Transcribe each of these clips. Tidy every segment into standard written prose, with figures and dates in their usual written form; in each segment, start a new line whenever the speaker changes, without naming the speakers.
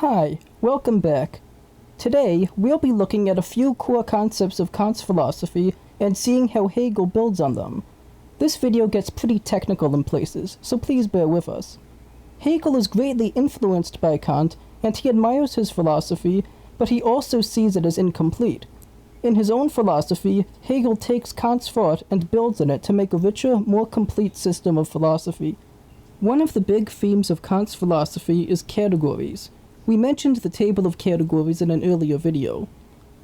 Hi, welcome back. Today, we'll be looking at a few core concepts of Kant's philosophy and seeing how Hegel builds on them. This video gets pretty technical in places, so please bear with us. Hegel is greatly influenced by Kant, and he admires his philosophy, but he also sees it as incomplete. In his own philosophy, Hegel takes Kant's thought and builds on it to make a richer, more complete system of philosophy. One of the big themes of Kant's philosophy is categories. We mentioned the table of categories in an earlier video.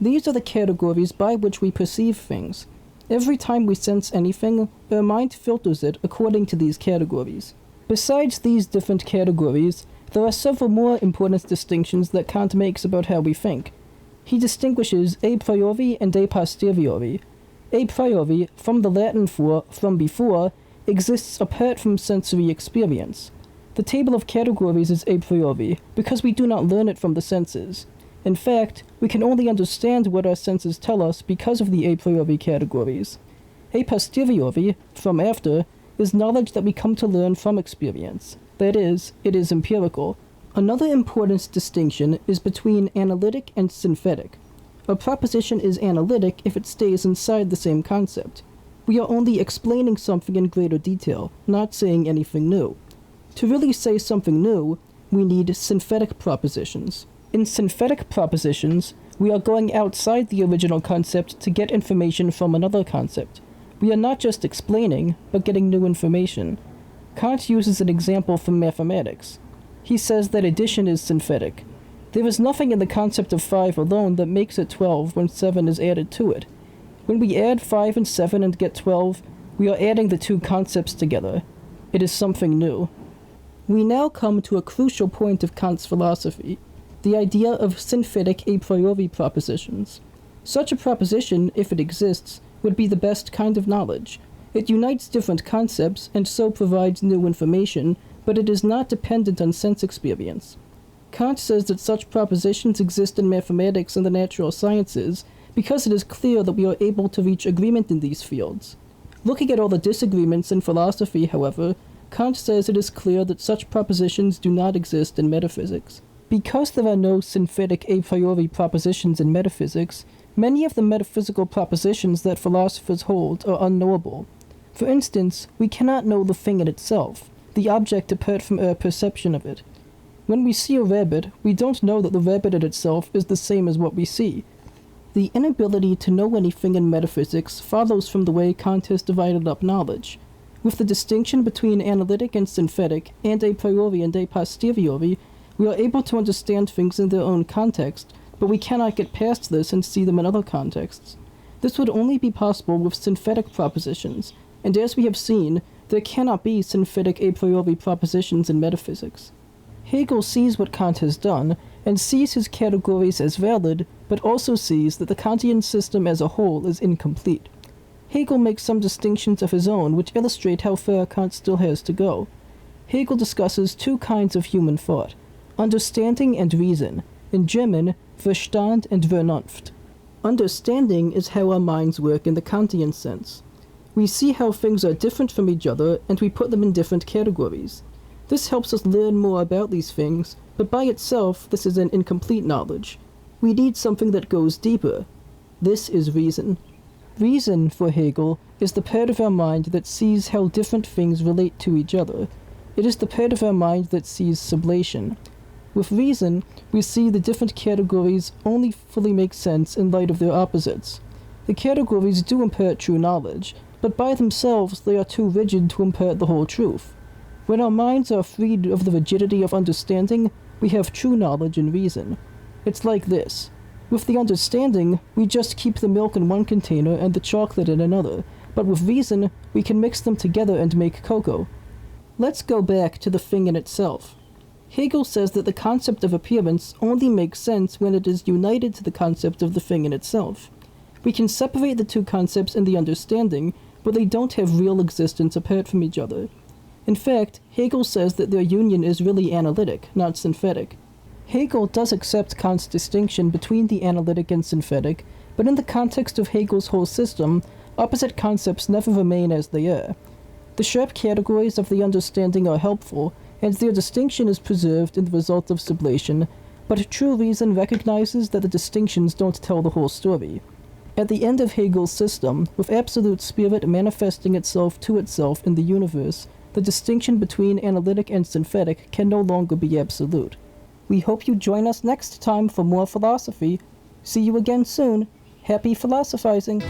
These are the categories by which we perceive things. Every time we sense anything, our mind filters it according to these categories. Besides these different categories, there are several more important distinctions that Kant makes about how we think. He distinguishes a priori and a posteriori. A priori, from the Latin for from before, exists apart from sensory experience. The table of categories is a priori, because we do not learn it from the senses. In fact, we can only understand what our senses tell us because of the a priori categories. A posteriori, from after, is knowledge that we come to learn from experience. That is, it is empirical. Another important distinction is between analytic and synthetic. A proposition is analytic if it stays inside the same concept. We are only explaining something in greater detail, not saying anything new. To really say something new, we need synthetic propositions. In synthetic propositions, we are going outside the original concept to get information from another concept. We are not just explaining, but getting new information. Kant uses an example from mathematics. He says that addition is synthetic. There is nothing in the concept of 5 alone that makes it 12 when 7 is added to it. When we add 5 and 7 and get 12, we are adding the two concepts together. It is something new. We now come to a crucial point of Kant's philosophy, the idea of synthetic a priori propositions. Such a proposition, if it exists, would be the best kind of knowledge. It unites different concepts and so provides new information, but it is not dependent on sense experience. Kant says that such propositions exist in mathematics and the natural sciences because it is clear that we are able to reach agreement in these fields. Looking at all the disagreements in philosophy, however, Kant says it is clear that such propositions do not exist in metaphysics. Because there are no synthetic a priori propositions in metaphysics, many of the metaphysical propositions that philosophers hold are unknowable. For instance, we cannot know the thing in itself, the object apart from our perception of it. When we see a rabbit, we don't know that the rabbit in itself is the same as what we see. The inability to know anything in metaphysics follows from the way Kant has divided up knowledge. With the distinction between analytic and synthetic, and a priori and a posteriori, we are able to understand things in their own context, but we cannot get past this and see them in other contexts. This would only be possible with synthetic propositions, and as we have seen, there cannot be synthetic a priori propositions in metaphysics. Hegel sees what Kant has done, and sees his categories as valid, but also sees that the Kantian system as a whole is incomplete. Hegel makes some distinctions of his own which illustrate how far Kant still has to go. Hegel discusses two kinds of human thought, understanding and reason, in German, Verstand and Vernunft. Understanding is how our minds work in the Kantian sense. We see how things are different from each other and we put them in different categories. This helps us learn more about these things, but by itself this is an incomplete knowledge. We need something that goes deeper. This is reason. Reason, for Hegel, is the part of our mind that sees how different things relate to each other. It is the part of our mind that sees sublation. With reason, we see the different categories only fully make sense in light of their opposites. The categories do impart true knowledge, but by themselves they are too rigid to impart the whole truth. When our minds are freed of the rigidity of understanding, we have true knowledge and reason. It's like this. With the understanding, we just keep the milk in one container and the chocolate in another, but with reason, we can mix them together and make cocoa. Let's go back to the thing in itself. Hegel says that the concept of appearance only makes sense when it is united to the concept of the thing in itself. We can separate the two concepts in the understanding, but they don't have real existence apart from each other. In fact, Hegel says that their union is really analytic, not synthetic. Hegel does accept Kant's distinction between the analytic and synthetic, but in the context of Hegel's whole system, opposite concepts never remain as they are. The sharp categories of the understanding are helpful, and their distinction is preserved in the result of sublation, But true reason recognizes that the distinctions don't tell the whole story. At the end of Hegel's system, with absolute spirit manifesting itself to itself in the universe, the distinction between analytic and synthetic can no longer be absolute. We hope you join us next time for more philosophy. See you again soon. Happy philosophizing!